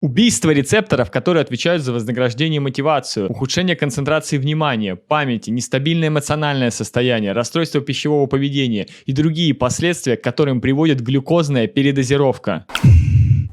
Убийство рецепторов, которые отвечают за вознаграждение и мотивацию, ухудшение концентрации внимания, памяти, нестабильное эмоциональное состояние, расстройство пищевого поведения и другие последствия, к которым приводит глюкозная передозировка.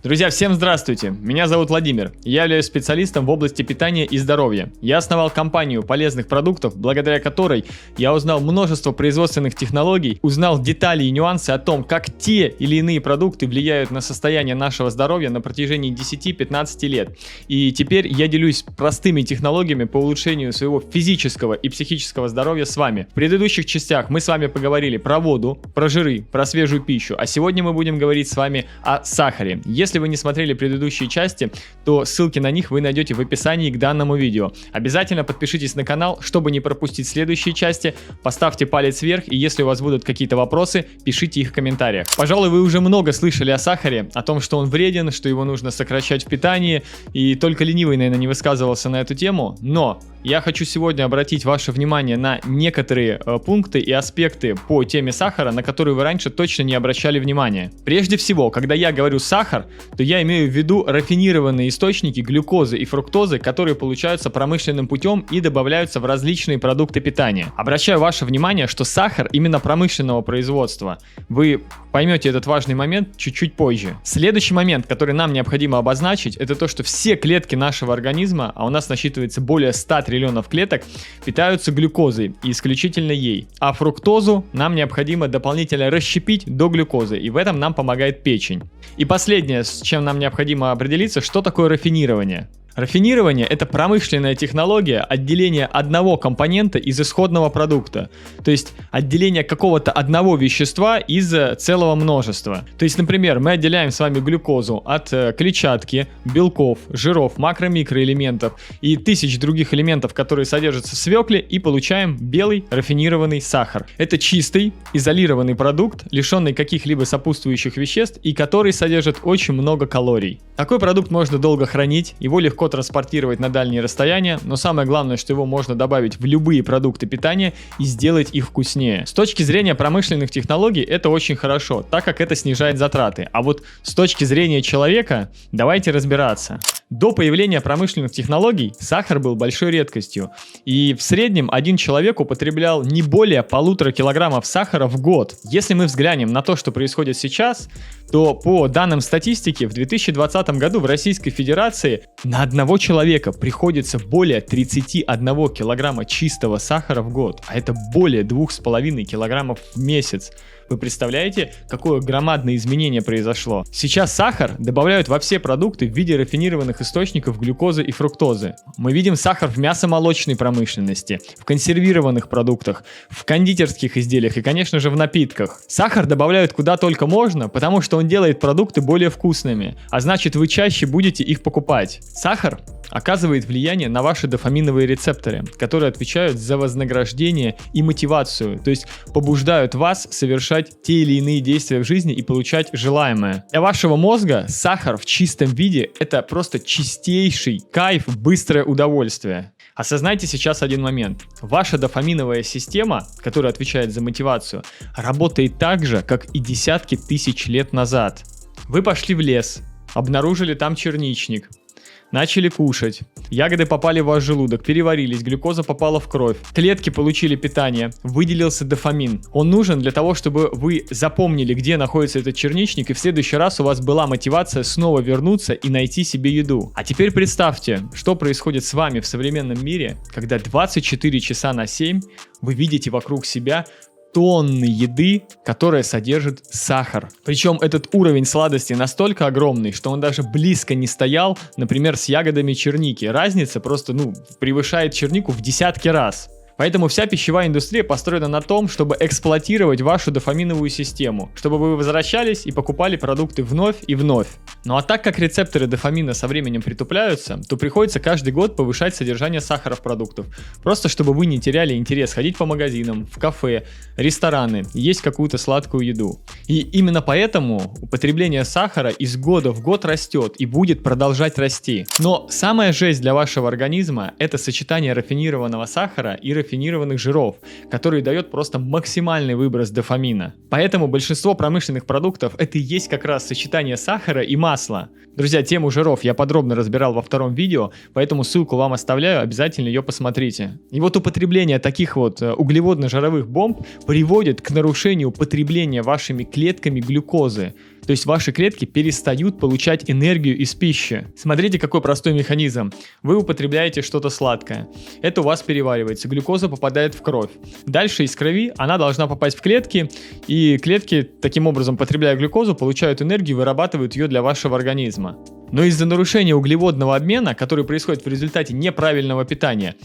Друзья, всем здравствуйте! Меня зовут Владимир. Я являюсь специалистом в области питания и здоровья. Я основал компанию полезных продуктов, благодаря которой я узнал множество производственных технологий, узнал детали и нюансы о том, как те или иные продукты влияют на состояние нашего здоровья на протяжении 10-15 лет. И теперь я делюсь простыми технологиями по улучшению своего физического и психического здоровья с вами. В предыдущих частях мы с вами поговорили про воду, про жиры, про свежую пищу, а сегодня мы будем говорить с вами о сахаре. Если вы не смотрели предыдущие части, то ссылки на них вы найдете в описании к данному видео. Обязательно подпишитесь на канал, чтобы не пропустить следующие части, поставьте палец вверх, и если у вас будут какие-то вопросы, пишите их в комментариях. Пожалуй, вы уже много слышали о сахаре, о том, что он вреден, что его нужно сокращать в питании, и только ленивый, наверное, не высказывался на эту тему, но я хочу сегодня обратить ваше внимание на некоторые пункты и аспекты по теме сахара, на которые вы раньше точно не обращали внимания. Прежде всего, когда я говорю сахар, то я имею в виду рафинированные источники глюкозы и фруктозы, которые получаются промышленным путем и добавляются в различные продукты питания. Обращаю ваше внимание, что сахар именно промышленного производства. Вы поймете этот важный момент чуть-чуть позже. Следующий момент, который нам необходимо обозначить, это то, что все клетки нашего организма, а у нас насчитывается более 100 триллионов клеток, питаются глюкозой и исключительно ей. А фруктозу нам необходимо дополнительно расщепить до глюкозы, и в этом нам помогает печень. И последнее, с чем нам необходимо определиться, что такое рафинирование. Рафинирование – это промышленная технология отделения одного компонента из исходного продукта, то есть отделение какого-то одного вещества из целого множества. То есть, например, мы отделяем с вами глюкозу от клетчатки, белков, жиров, макро-микроэлементов и тысяч других элементов, которые содержатся в свекле, и получаем белый рафинированный сахар. Это чистый, изолированный продукт, лишенный каких-либо сопутствующих веществ и который содержит очень много калорий. Такой продукт можно долго хранить, его легко транспортировать на дальние расстояния, но самое главное, что его можно добавить в любые продукты питания и сделать их вкуснее. С точки зрения промышленных технологий это очень хорошо, так как это снижает затраты. А вот с точки зрения человека, давайте разбираться. До появления промышленных технологий сахар был большой редкостью, и в среднем один человек употреблял не более 1,5 килограммов сахара в год. Если мы взглянем на то, что происходит сейчас, то по данным статистики в 2020 году в Российской Федерации на одного человека приходится более 31 килограмма чистого сахара в год, а это более 2,5 килограммов в месяц. Вы представляете, какое громадное изменение произошло? Сейчас сахар добавляют во все продукты в виде рафинированных источников глюкозы и фруктозы. Мы видим сахар в мясомолочной промышленности, в консервированных продуктах, в кондитерских изделиях и, конечно же, в напитках. Сахар добавляют куда только можно, потому что он делает продукты более вкусными, а значит, вы чаще будете их покупать. Сахар оказывает влияние на ваши дофаминовые рецепторы, которые отвечают за вознаграждение и мотивацию, то есть побуждают вас совершать те или иные действия в жизни и получать желаемое. Для вашего мозга сахар в чистом виде – это просто чистейший кайф, быстрое удовольствие. Осознайте сейчас один момент. Ваша дофаминовая система, которая отвечает за мотивацию, работает так же, как и десятки тысяч лет назад. Вы пошли в лес, обнаружили там черничник, начали кушать, ягоды попали в ваш желудок, переварились, глюкоза попала в кровь, клетки получили питание, выделился дофамин. Он нужен для того, чтобы вы запомнили, где находится этот черничник, и в следующий раз у вас была мотивация снова вернуться и найти себе еду. А теперь представьте, что происходит с вами в современном мире, когда 24 часа на 7 вы видите вокруг себя тонны еды, которая содержит сахар. Причем этот уровень сладости настолько огромный, что он даже близко не стоял, например, с ягодами черники. Разница просто, превышает чернику в десятки раз. Поэтому вся пищевая индустрия построена на том, чтобы эксплуатировать вашу дофаминовую систему, чтобы вы возвращались и покупали продукты вновь и вновь. Ну а так как рецепторы дофамина со временем притупляются, то приходится каждый год повышать содержание сахара в продуктах, просто чтобы вы не теряли интерес ходить по магазинам, в кафе, рестораны, есть какую-то сладкую еду. И именно поэтому употребление сахара из года в год растет и будет продолжать расти. Но самая жесть для вашего организма – это сочетание рафинированного сахара и рафинированного нерафинированных жиров, который дает просто максимальный выброс дофамина. Поэтому большинство промышленных продуктов это и есть как раз сочетание сахара и масла. Друзья, тему жиров я подробно разбирал во втором видео, поэтому ссылку вам оставляю, обязательно ее посмотрите. И вот употребление таких вот углеводно-жировых бомб приводит к нарушению потребления вашими клетками глюкозы. То есть ваши клетки перестают получать энергию из пищи. Смотрите, какой простой механизм. Вы употребляете что-то сладкое. Это у вас переваривается, глюкоза попадает в кровь. Дальше из крови она должна попасть в клетки, и клетки, таким образом, потребляя глюкозу, получают энергию и вырабатывают ее для вашего организма. Но из-за нарушения углеводного обмена, который происходит в результате неправильного питания,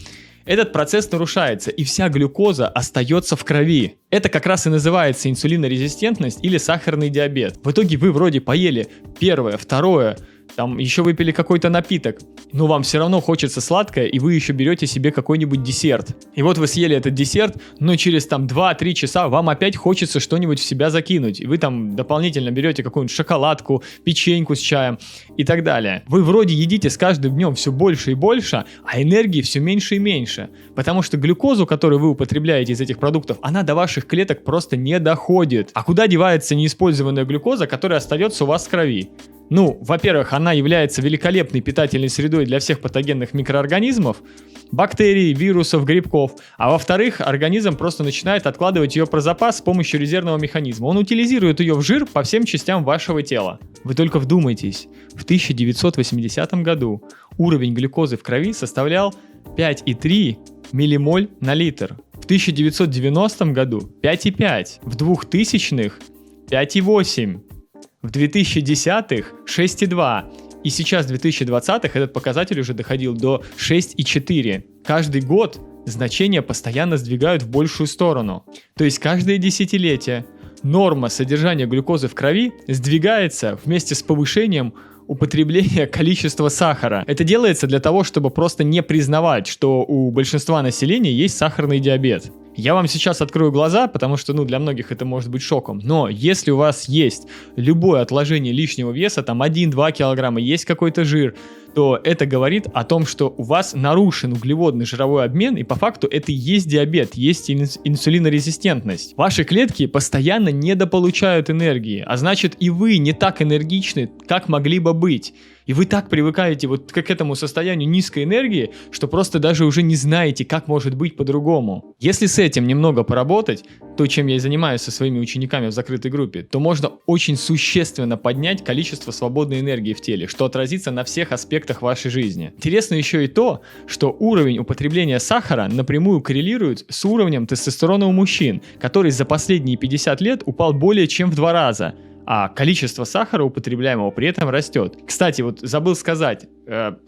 этот процесс нарушается, и вся глюкоза остается в крови. Это как раз и называется инсулинорезистентность или сахарный диабет. В итоге вы вроде поели первое, второе, там еще выпили какой-то напиток, но вам все равно хочется сладкое, и вы еще берете себе какой-нибудь десерт. И вот вы съели этот десерт, но через там 2-3 часа вам опять хочется что-нибудь в себя закинуть. И вы там дополнительно берете какую-нибудь шоколадку, печеньку с чаем и так далее. Вы вроде едите с каждым днем все больше и больше, а энергии все меньше и меньше. Потому что глюкозу, которую вы употребляете из этих продуктов, она до ваших клеток просто не доходит. А куда девается неиспользованная глюкоза, которая остается у вас в крови? Ну, во-первых, она является великолепной питательной средой для всех патогенных микроорганизмов, бактерий, вирусов, грибков. А во-вторых, организм просто начинает откладывать ее про запас с помощью резервного механизма. Он утилизирует ее в жир по всем частям вашего тела. Вы только вдумайтесь, в 1980 году уровень глюкозы в крови составлял 5,3 миллимоль на литр. В 1990 году 5,5. В 2000-х 5,8. В 2010-х 6,2. И сейчас в 2020-х этот показатель уже доходил до 6,4. Каждый год значения постоянно сдвигают в большую сторону. То есть каждое десятилетие норма содержания глюкозы в крови сдвигается вместе с повышением употребления количества сахара. Это делается для того, чтобы просто не признавать, что у большинства населения есть сахарный диабет. Я вам сейчас открою глаза, потому что, для многих это может быть шоком. Но если у вас есть любое отложение лишнего веса, там 1-2 килограмма, есть какой-то жир, то это говорит о том, что у вас нарушен углеводный жировой обмен, и по факту это и есть диабет, есть инсулинорезистентность. Ваши клетки постоянно недополучают энергии, а значит и вы не так энергичны, как могли бы быть. И вы так привыкаете вот к этому состоянию низкой энергии, что просто даже уже не знаете, как может быть по-другому. Если с этим немного поработать, то, чем я и занимаюсь со своими учениками в закрытой группе, то можно очень существенно поднять количество свободной энергии в теле, что отразится на всех аспектах вашей жизни. Интересно еще и то, что уровень употребления сахара напрямую коррелирует с уровнем тестостерона у мужчин, который за последние 50 лет упал более чем в 2 раза. А количество сахара, употребляемого, при этом растет. Кстати, вот забыл сказать,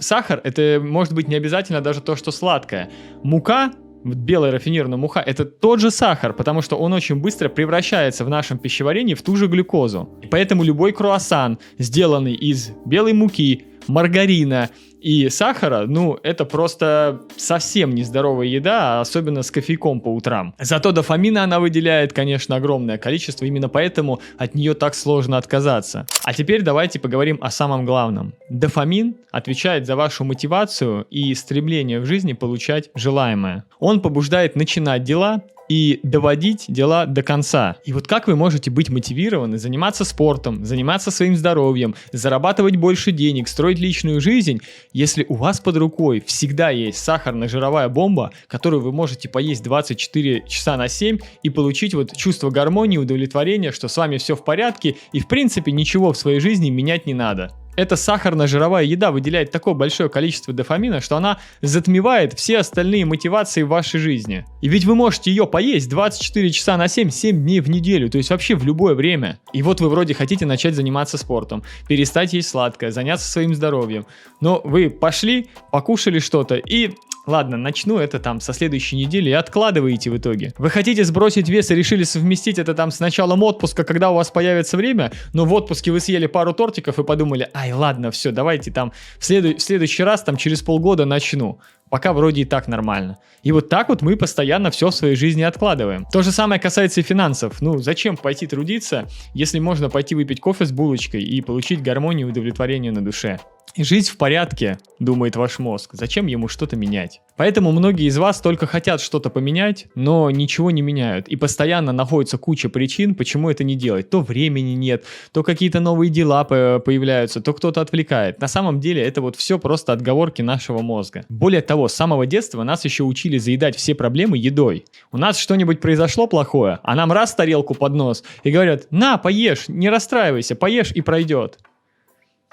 сахар это может быть не обязательно даже то, что сладкое. Мука, белая рафинированная мука, это тот же сахар, потому что он очень быстро превращается в нашем пищеварении в ту же глюкозу. И поэтому любой круассан, сделанный из белой муки, маргарина и сахара, это просто совсем нездоровая еда, особенно с кофейком по утрам. Зато дофамина она выделяет, конечно, огромное количество, именно поэтому от нее так сложно отказаться. А теперь давайте поговорим о самом главном. Дофамин отвечает за вашу мотивацию и стремление в жизни получать желаемое. Он побуждает начинать дела и доводить дела до конца. И вот как вы можете быть мотивированы заниматься спортом, заниматься своим здоровьем, зарабатывать больше денег, строить личную жизнь, если у вас под рукой всегда есть сахарно-жировая бомба, которую вы можете поесть 24 часа на 7 и получить чувство гармонии, удовлетворения, что с вами все в порядке и в принципе ничего в своей жизни менять не надо. Эта сахарно-жировая еда выделяет такое большое количество дофамина, что она затмевает все остальные мотивации в вашей жизни. И ведь вы можете ее поесть 24 часа на 7 дней в неделю, то есть вообще в любое время. И вот вы вроде хотите начать заниматься спортом, перестать есть сладкое, заняться своим здоровьем. Но вы пошли, покушали что-то и... Ладно, начну это со следующей недели и откладываете в итоге. Вы хотите сбросить вес и решили совместить это с началом отпуска, когда у вас появится время, но в отпуске вы съели пару тортиков и подумали, ладно, все, давайте в следующий раз через полгода начну. Пока вроде и так нормально. И вот так мы постоянно все в своей жизни откладываем. То же самое касается и финансов. Зачем пойти трудиться, если можно пойти выпить кофе с булочкой и получить гармонию и удовлетворение на душе? И жизнь в порядке, думает ваш мозг. Зачем ему что-то менять? Поэтому многие из вас только хотят что-то поменять, но ничего не меняют. И постоянно находится куча причин, почему это не делать. То времени нет, то какие-то новые дела появляются, то кто-то отвлекает. На самом деле это вот все просто отговорки нашего мозга. Более того, с самого детства нас еще учили заедать все проблемы едой. У нас что-нибудь произошло плохое, а нам раз тарелку под нос и говорят: на, поешь, не расстраивайся, поешь и пройдет.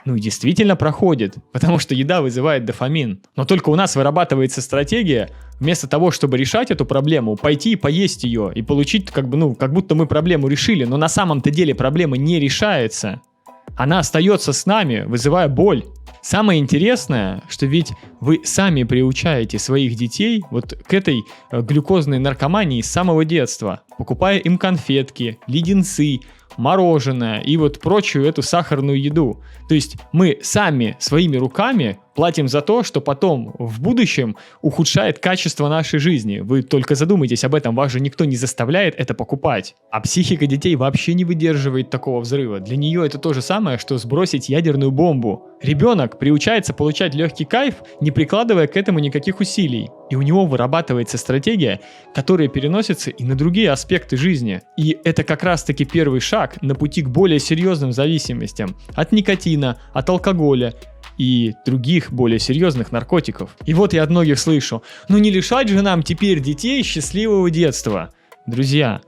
Ну и действительно проходит, потому что еда вызывает дофамин. Но только у нас вырабатывается стратегия, вместо того, чтобы решать эту проблему, пойти и поесть ее, и получить как будто мы проблему решили, но на самом-то деле проблема не решается. Она остается с нами, вызывая боль. Самое интересное, что ведь вы сами приучаете своих детей вот к этой глюкозной наркомании с самого детства, покупая им конфетки, леденцы, мороженое и вот прочую эту сахарную еду. То есть мы сами своими руками платим за то, что потом в будущем ухудшает качество нашей жизни. Вы только задумайтесь об этом, вас же никто не заставляет это покупать. А психика детей вообще не выдерживает такого взрыва. Для нее это то же самое, что сбросить ядерную бомбу. Ребенок приучается получать легкий кайф, не прикладывая к этому никаких усилий. И у него вырабатывается стратегия, которая переносится и на другие аспекты жизни. И это как раз-таки первый шаг на пути к более серьезным зависимостям. От никотина, от алкоголя и других более серьезных наркотиков. И вот я от многих слышу: ну не лишать же нам теперь детей счастливого детства. Друзья,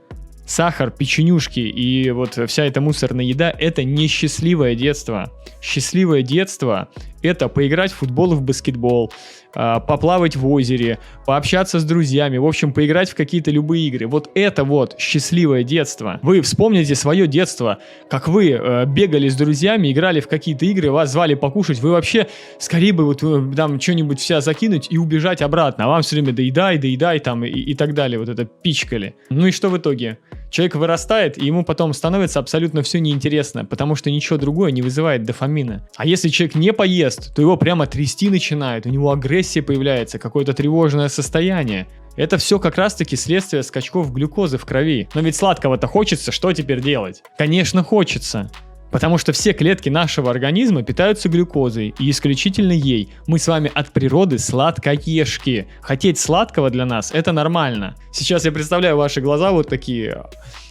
сахар, печенюшки и вот вся эта мусорная еда – это не счастливое детство. Счастливое детство – это поиграть в футбол и в баскетбол, поплавать в озере, пообщаться с друзьями, в общем, поиграть в какие-то любые игры. Вот это вот счастливое детство. Вы вспомните свое детство, как вы бегали с друзьями, играли в какие-то игры, вас звали покушать, вы вообще скорее бы вот там что-нибудь в себя закинуть и убежать обратно, а вам все время доедай там и так далее, вот это пичкали. Ну и что в итоге? Человек вырастает, и ему потом становится абсолютно все неинтересно, потому что ничего другое не вызывает дофамина. А если человек не поест, то его прямо трясти начинает, у него агрессия появляется, какое-то тревожное состояние. Это все как раз-таки следствие скачков глюкозы в крови. Но ведь сладкого-то хочется, что теперь делать? Конечно, хочется. Потому что все клетки нашего организма питаются глюкозой, и исключительно ей. Мы с вами от природы сладкоежки. Хотеть сладкого для нас – это нормально. Сейчас я представляю ваши глаза вот такие.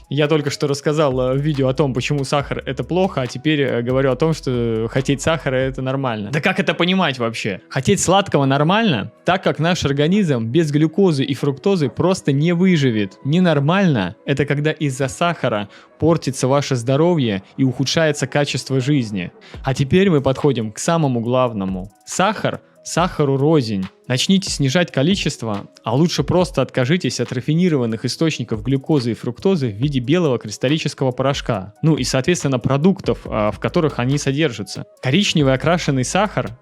Я только что рассказал в видео о том, почему сахар – это плохо, а теперь говорю о том, что хотеть сахара – это нормально. Да как это понимать вообще? Хотеть сладкого нормально, так как наш организм без глюкозы и фруктозы просто не выживет. Ненормально – это когда из-за сахара портится ваше здоровье и ухудшается качество жизни. А теперь мы подходим к самому главному. Сахару рознь. Начните снижать количество, а лучше просто откажитесь от рафинированных источников глюкозы и фруктозы в виде белого кристаллического порошка. Ну и, соответственно, продуктов, в которых они содержатся. Коричневый окрашенный сахар,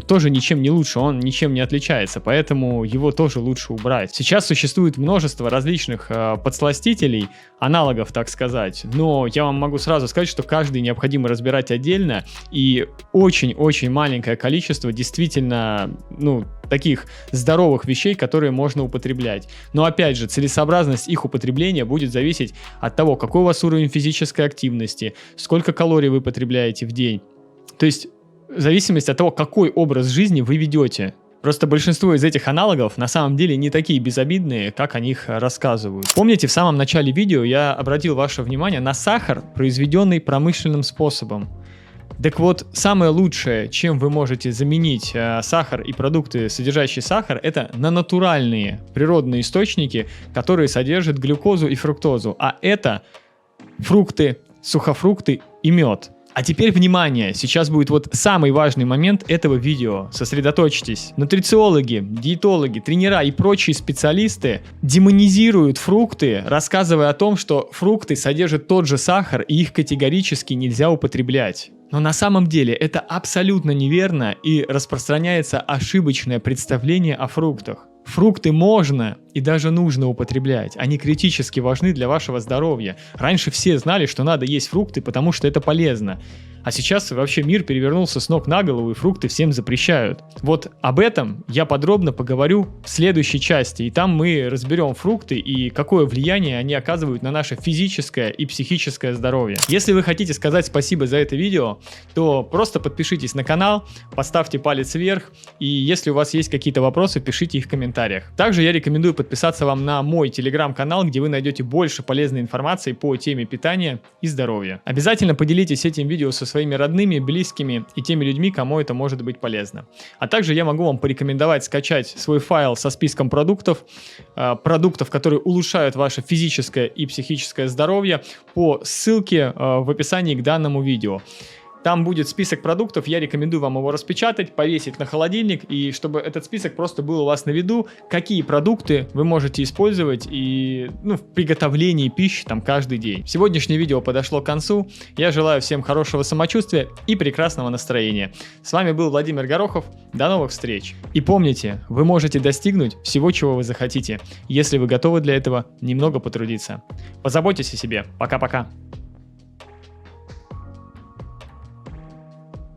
тоже ничем не лучше, он ничем не отличается, поэтому его тоже лучше убрать. Сейчас существует множество различных подсластителей, аналогов, так сказать, но я вам могу сразу сказать, что каждый необходимо разбирать отдельно, и очень-очень маленькое количество действительно, таких здоровых вещей, которые можно употреблять. Но опять же, целесообразность их употребления будет зависеть от того, какой у вас уровень физической активности, сколько калорий вы потребляете в день. То есть в зависимости от того, какой образ жизни вы ведете. Просто большинство из этих аналогов на самом деле не такие безобидные, как о них рассказывают. Помните, в самом начале видео я обратил ваше внимание на сахар, произведенный промышленным способом. Так вот, самое лучшее, чем вы можете заменить сахар и продукты, содержащие сахар, это на натуральные природные источники, которые содержат глюкозу и фруктозу. А это фрукты, сухофрукты и мед. А теперь внимание, сейчас будет вот самый важный момент этого видео. Сосредоточьтесь. Нутрициологи, диетологи, тренера и прочие специалисты демонизируют фрукты, рассказывая о том, что фрукты содержат тот же сахар и их категорически нельзя употреблять. Но на самом деле это абсолютно неверно и распространяется ошибочное представление о фруктах. Фрукты можно и даже нужно употреблять. Они критически важны для вашего здоровья. Раньше все знали, что надо есть фрукты, потому что это полезно. А сейчас вообще мир перевернулся с ног на голову, и фрукты всем запрещают. Вот об этом я подробно поговорю в следующей части, и там мы разберем фрукты и какое влияние они оказывают на наше физическое и психическое здоровье. Если вы хотите сказать спасибо за это видео, то просто подпишитесь на канал, поставьте палец вверх, и если у вас есть какие-то вопросы, пишите их в комментариях. Также я рекомендую подписаться вам на мой телеграм-канал, где вы найдете больше полезной информации по теме питания и здоровья. Обязательно поделитесь этим видео со своими родными, близкими и теми людьми, кому это может быть полезно. А также я могу вам порекомендовать скачать свой файл со списком продуктов, которые улучшают ваше физическое и психическое здоровье по ссылке в описании к данному видео. Там будет список продуктов, я рекомендую вам его распечатать, повесить на холодильник, и чтобы этот список просто был у вас на виду, какие продукты вы можете использовать в приготовлении пищи там каждый день. Сегодняшнее видео подошло к концу, я желаю всем хорошего самочувствия и прекрасного настроения. С вами был Владимир Горохов, до новых встреч. И помните, вы можете достигнуть всего, чего вы захотите, если вы готовы для этого немного потрудиться. Позаботьтесь о себе, пока-пока.